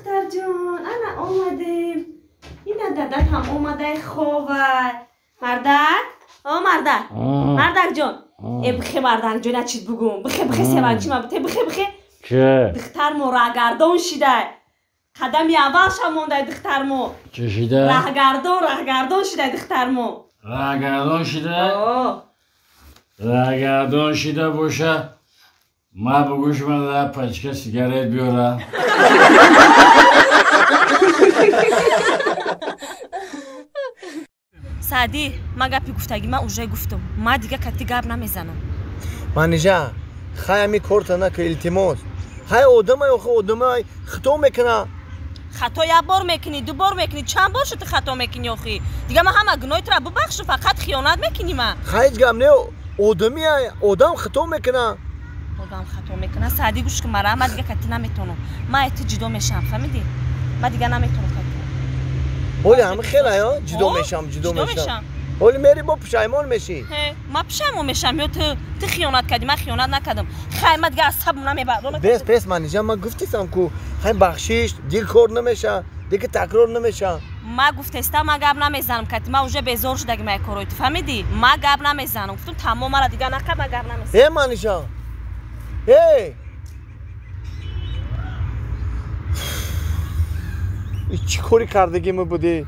دختر جان انا اومدیم اینا دادت هم اومده خوبه مردک مردک جان بخی مردک جان چیز بگم بخی سیوان چی ما بته بخی چه؟ دختر مو راهگردان شده قدمی اولش هم مونده دختر مو چه شده؟ راهگردان شده دختر مو راهگردان شده؟ راهگردان شده باشه ما بگوش من در پچکه سیگارت بیارم سعدی ما گپی گفتگی من اوجه گفتم ما دیگه کتی گپ نمیزنم منیجا خیلی کورتنا که التماس های آدمای خطا میکنه خطا یک بار میکنی دو بار میکنی چند بار شده خطا میکنی آخی دیگه ما همه گناهیت را ببخش فقط خیانت میکنی ما خیلی گم نه آدم خطا میکنه آدم خطا میکنه سعدی گوش که مرا ما دیگه کتی نمیتونم ما ایت جدا میشم فهمیدی ما دیگه نمیتونم کتی ولی همه خیلی ها جدا میشم ولی میری با پشیمان میشی ما پشیمان میشم یا تو خیانت کردی من خیانت نکردم خیلی ما دیگه عصب نمیبرم بس منیجا من گفتم که خیلی بخشش دیگه کار نمیشه دیگه تکرار نمیشه ما گفتم ما گپ نمیزنم کتی ما اوجه بیزار شده ما کارو تو فهمیدی ما گپ نمیزنم گفتم تمام مرا دیگه نکرد ما گپ نمیزنم منیجا چی کاری کردگی ما بودی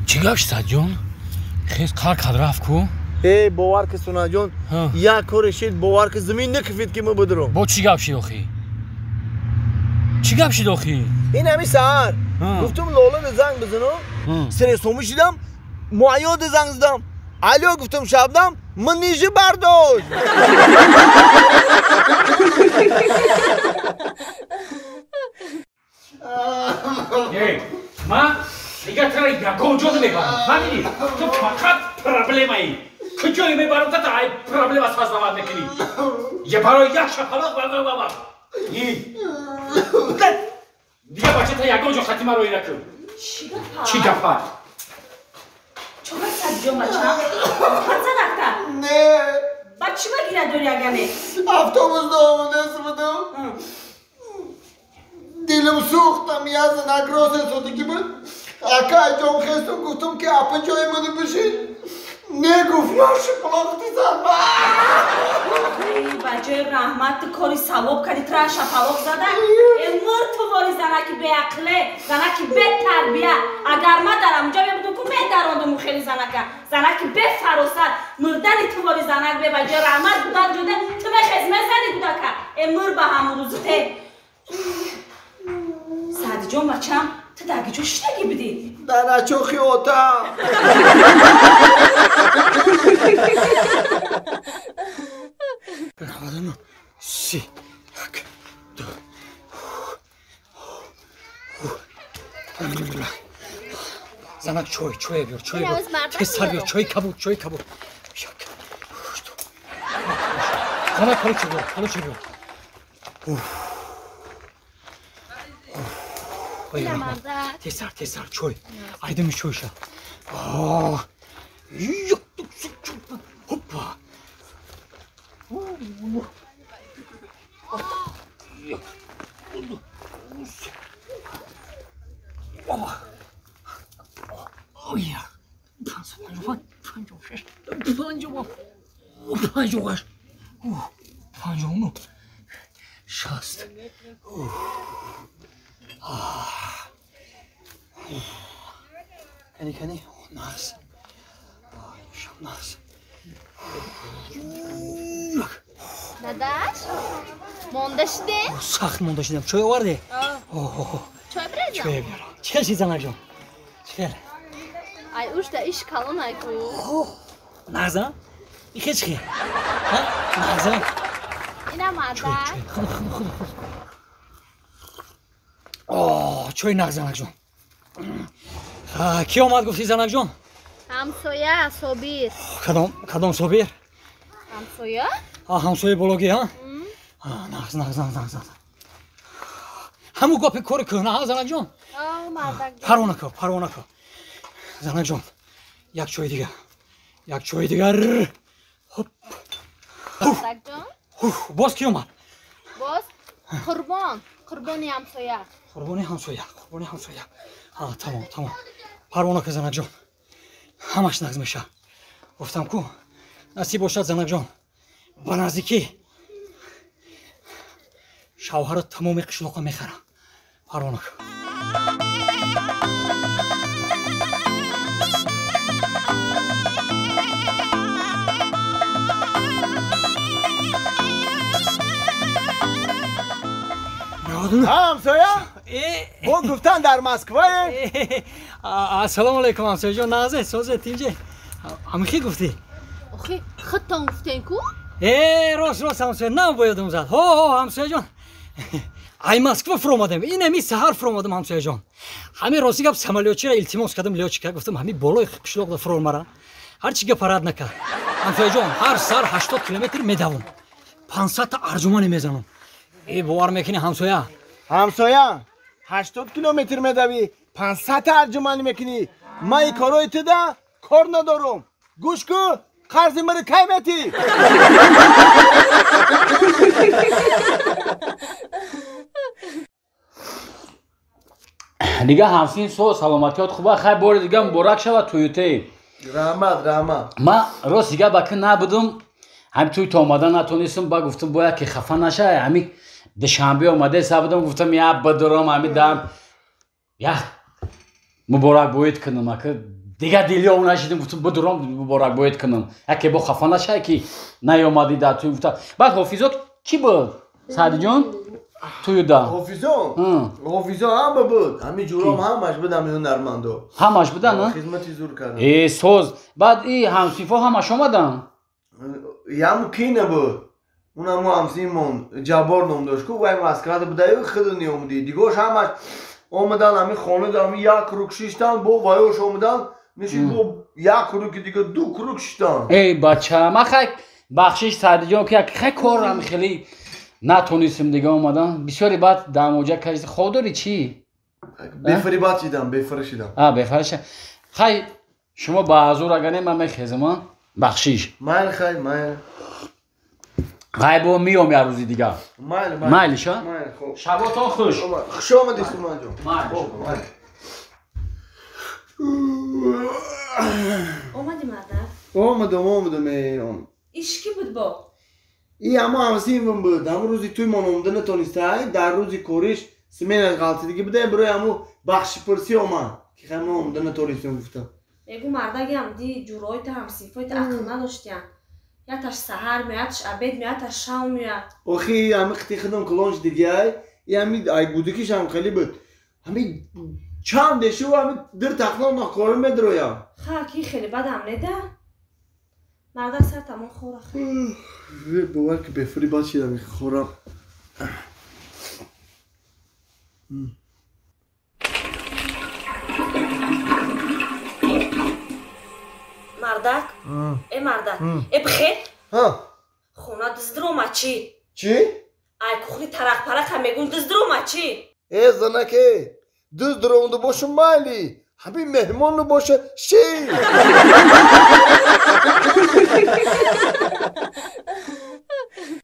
چی گفت سعد جان؟ خیلی کار کرد رفت کو؟ باور که سونا جان یک کار شد باور که زمین نکفید که ما بدرم با چی گفت شد آخی؟ چی گفت شد آخی؟ این همی سهر گفتم لاله زنگ بزنم سر سومی شدم معیاد زنگ زدم علیا گفتم شبنم من نیجه برداشت من دیگه تو را یکم جا نمیبرم فهمیدی؟ تو فقط پرابلمایی کجایی میبرم تا ای پرابلم از خواست نماد میکنی یه برای یک شپلاق بردارم بابا دیگه بچه تا یکم جا خطی من روی نکن چی گفت؟ چون سعدی جان بچه هم خطا دکتر نه بچه بگیره دوری اگه افتومز دارم نصف بدم دیلم سوختم یه زنک راست سودگی بود اکا جام خستم گفتم که اپا جای مده بشید نگفت یا شپلاق دیزم بچه رحمت کاری ثواب کردی ترا شپلاق زده امور تو واری زنکی به عقله زنکی به تربیه اگر ما درم اونجا بیام تو مهدراندم خیلی زنکی به فراست مردن تو واری زنک به بچه رحمت بودن جده تو به خزمه زدی بودا که امور به هم روزته سعدی جان بچم تو درگی جو شتگی بدی در اچوخی اوتا نوادنو سی یک دو زنک چوی بیار پسر بیار چوی کبود زنک حالا چوی بیار تیسر چوی ایدمی چویشه هوپا پنجم شست کنی ناز نداش مونده شدی؟ سخت مونده شدم چای آوردی؟ چای بیارم چه چیز زنک جان؟ چه؟ ای اوش دا ایش کلان ایکو نازم؟ این که چیه؟ نازم؟ اینم مردک چای ناز زنک جان کی آمد گفتی زنک جان؟ همسایه صابیر کدام صابیر؟ همسایه؟ همسایه بلوگی ها؟ ناز همو گپی کاری کن ها زنک جان؟ مردک پروانه کن زنک جان یک چای دیگر هپ مردک جان؟ باز کی اومد؟ باز قربان قربونی همسایه قربونی همسایه تمام پروانه که زنک جان همش نقض میشه گفتم کو نصیب باشد زنک جان به نزدیکی شوهر تمام قشلاق میخره پروانه همسایه با گفتن در مسکوه السلام علیکم همسایه جان نازه سوزه تیمجه همیخی گفتی آخه خودتان گفتین کو؟ راست همسایه نبایدم زد همسایه جان ای مسکوه فرامادم این همی سهر فرامادم همسایه جان همین راستی گفت سمالیوچی را التماس کردم لیوچی گفتم همین بالای قشلاق دا فرار مرا هرچی گپ پرد نکرد همسایه جان هر سر 80 کیلومتر میدوم 500 تا ارجمانی میزنم باور میکنی همسایه 80 کیلومتر میدوی 500 ارجمانی میکنی من این کارو ده کار ندارم گوش کن قرض مرا کی میتی دیگه همسین سو سلامتیات خوبه خیلی بار دیگه مبارک شود تویوته رحمت من راست دیگه باکن نبودم همین توی تا آمدن نتونستم با گفتم باید که خفه نشه همین دوشنبه اومده سبودم گفتم یا بدرم همین دارم یا مبارک باید کنم که دیگه دیلی اون نشیدم گفتم بدرم مبارک باید کنم یکی با خفه نشه که نیومدی در توی گفتم بعد حافظات کی بود سعدی جان توی دا حافظا هم بود همین جورام همش بدم این هنرمندو همش بدن خدمتی زور کردم ای سوز بعد این همسیفا همش اومدن یام کی نبود اونم همسیمون جبار نام داشت که وای مسکرات بودای خود نیومدی دیگهش همش اومدن همین خانه دارم یک کروک شیشتن با وایوش اومدن نشید با یک کروک دیگه 2 کروک شیشتن ای بچه من خیلی بخشش سعدی جان که خیلی کار هم خیلی نتونستم دیگه اومدن بسیاری بعد دموجه کشید خود داری چی؟ بفریبات چیدم بفرشیدم بفرشه خیلی شما با حضور اگر من میخیزم بخشیش مایل خیلی مایل خیلی با میام یه روزی دیگه مایلش ها؟ خوب شباتان خوش خوش آمدی سومان جان اومدی مادر؟ اومدم ایش کی بود با؟ ای اما همسیمون بود همون روزی توی من اومده نتونسته در روزی کورش سمین از غلطی دیگه بده برای همون بخشی پرسی اومد که خیلی اومده نتونستم گفتم بگو مردگی هم دی جورایت هم صیفایت عقل نداشتیم یا تاش سهر میاد تاش عبید میاد تاش شام میاد آخی همه خطی خدم کلانش دیگه همین ای بودکیش هم خیلی بود همین چند دشه و همین در تقنام نکارم میدرویم کی خیلی بد هم نده مرد سر تمام خوره خیلی باور که بفری باید شیدم خورم مردک؟ ای مردک ای بخیر؟ خونه دزدرومه چی؟ ای کخلی ترق پرق هم میگون دزدرومه چی؟ ای زنکه دزدرومده باشه مالی همین مهمان رو باشه چی؟